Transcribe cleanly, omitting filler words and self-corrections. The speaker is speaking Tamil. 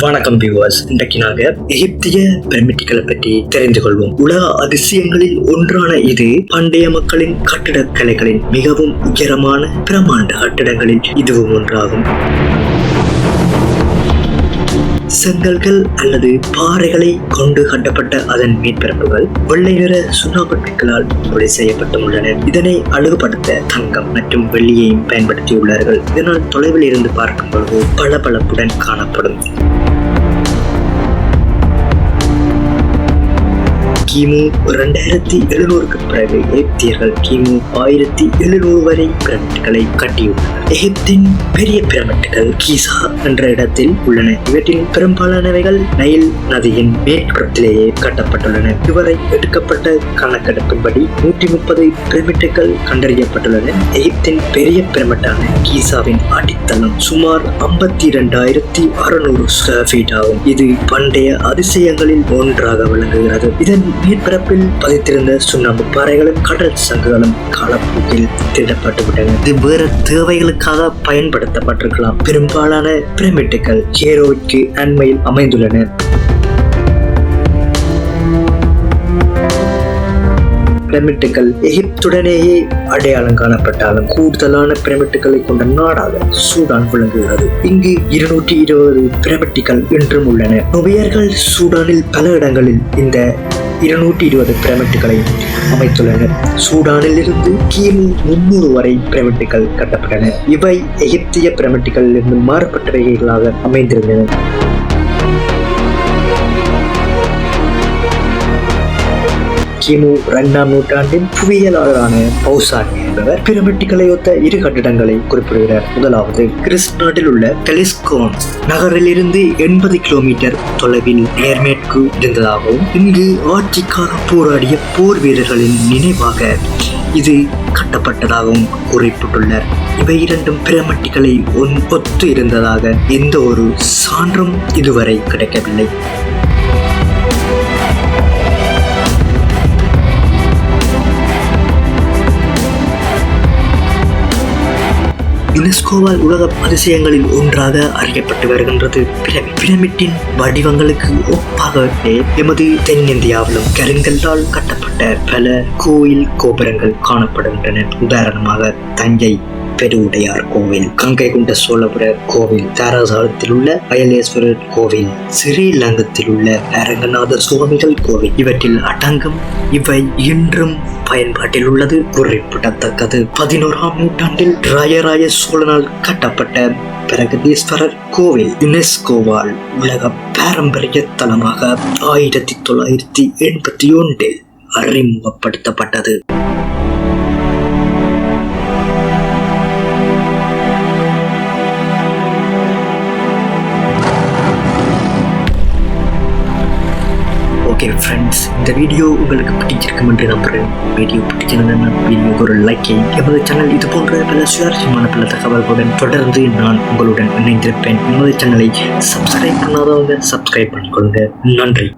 வணக்கம் வியூவர்ஸ். இன்றைக்கு நாங்க எகிப்திய பிரமிட்டுகளை பற்றி தெரிந்து கொள்வோம். உலக அதிசயங்களில் ஒன்றான இது பண்டைய மக்களின் கட்டிடக்கலைகளின் மிகவும் உயரமான பிரமாண்ட கட்டிடங்களில் இதுவும் ஒன்றாகும். செங்கல்கள் அல்லது பாறைகளை கொண்டு கட்டப்பட்ட அதன் மேற்பரப்புகள் வெள்ளை நிற சுண்ணாம்புக்களால் ஒளி செய்யப்பட்டுள்ளன. இதனை அழகுபடுத்த தங்கம் மற்றும் வெள்ளியையும் பயன்படுத்தியுள்ளார்கள். இதனால் தொலைவில் இருந்து பார்க்கும் பொழுது பளபளப்புடன் காணப்படும். கிமு 2700க்கு பிறகு எகிப்தியர்கள் கிமு 1700 வரை பிரமிட்டுகளை கட்டியுள்ளனர். எகிப்தின் பெரிய பிரமிட்டுகள் கீசா என்ற இடத்தில் உள்ளன. இவற்றில் பெரும்பாலானவைகள் நைல் நதியின் மேற்புறத்திலேயே கட்டப்பட்டுள்ளன. இதுவரை எடுக்கப்பட்ட கணக்கெடுப்பின்படி 130 பிரமிட்டுகள் கண்டறியப்பட்டுள்ளன. எகிப்தின் பெரிய பிரமிட்டான கீசாவின் அடித்தளம் சுமார் 52,600 ஸ்கொயர் ஃபீட் ஆகும். இது பண்டைய அதிசயங்களில் ஒன்றாக விளங்குகிறது. இதன் மேற்பரப்பில் பதித்திருந்த சுண்ணாம்பு பாறைகளும் கடல் சங்குகளும் காலப்போக்கில் திருடப்பட்டுவிட்டன. இது வேறு தேவைகளுக்காக பயன்படுத்தப்பட்டிருக்கலாம். பெரும்பாலான பிரமிட்டுகள் கேரோவிற்கு அண்மையில் அமைந்துள்ளன. பிரமிட்டுகள் எகிப்துடனேயே அடையாளம் காணப்பட்டாலும் கூடுதலான பிரமிட்டுகளை கொண்ட நாடாக சூடான் விளங்குகிறது. இங்கு 220 பிரமிட்டுகள் இன்றும் உள்ளன. நுபியர்கள் சூடானில் பல இடங்களில் இந்த 220 பிரமிட்டுகளை அமைத்துள்ளனர். சூடானில் இருந்து கிமு 300 வரை பிரமிட்டுகள் கட்டப்பட்டன. இவை எகிப்திய பிரமிட்டுகளில் இருந்து மாறுபட்டவைகளாக அமைந்திருந்தன. கிமு 2ஆம் நூற்றாண்டின் புவியியலாளரான பௌசானி என்பவர் பிரமிட்டுகளை ஒத்த இரு கட்டிடங்களை குறிப்பிடுகிறார். முதலாவது கிறிஸ் நாட்டில் உள்ள கலிஸ்கோன் நகரில் இருந்து 80 கிலோமீட்டர் தொலைவில் நேர்மேற்கு இருந்ததாகவும் இங்கு ஆட்சிக்காக போராடிய போர் வீரர்களின் நினைவாக இது கட்டப்பட்டதாகவும் குறிப்பிட்டுள்ளார். இவை இரண்டும் பிரமிட்டுகளை ஒத்து இருந்ததாக எந்த ஒரு சான்றும் இதுவரை கிடைக்கவில்லை. யுனெஸ்கோவால் உலக அதிசயங்களில் ஒன்றாக அறியப்பட்டு வருகின்றது. பிரமிட்டின் வடிவங்களுக்கு ஒப்பாகவே எமது தென்னிந்தியாவிலும் கருங்கல்லால் கட்டப்பட்ட பல கோயில் கோபுரங்கள் காணப்படுகின்றன. உதாரணமாக தஞ்சை பெருவுடையார் கோவில், கங்கை கொண்ட சோழபுர கோவில், தாராசாலத்தில் உள்ள அயலேஸ்வரர் கோவில், ஸ்ரீலங்கத்தில் உள்ள அரங்கநாத சுவாமிகள் கோவில் இவற்றில் அடங்கும். இவை இன்றும் பயன்பாட்டில் உள்ளது குறிப்பிடத்தக்கது. 11ஆம் நூற்றாண்டில் ராஜராஜ சோழனால் கட்டப்பட்ட பிரகதீஸ்வரர் கோவில் யுனெஸ்கோவால் உலக பாரம்பரிய தலமாக 1981 அறிமுகப்படுத்தப்பட்டது. ஓகே ஃப்ரெண்ட்ஸ், இந்த வீடியோ உங்களுக்கு பிடிச்சிருக்கும் என்று நம்புகிறேன். வீடியோ பிடிச்சிருந்தேன்னா வீடியோக்கு ஒரு லைக்கையும், எமது சேனல் இது போன்ற பல சுவாரஸ்யமான பல தகவல்களுடன் தொடர்ந்து நான் உங்களுடன் இணைந்திருப்பேன். எமது சேனலை சப்ஸ்கிரைப் பண்ணாதவங்க சப்ஸ்கிரைப் பண்ணிக்கொள்ளுங்க. நன்றி.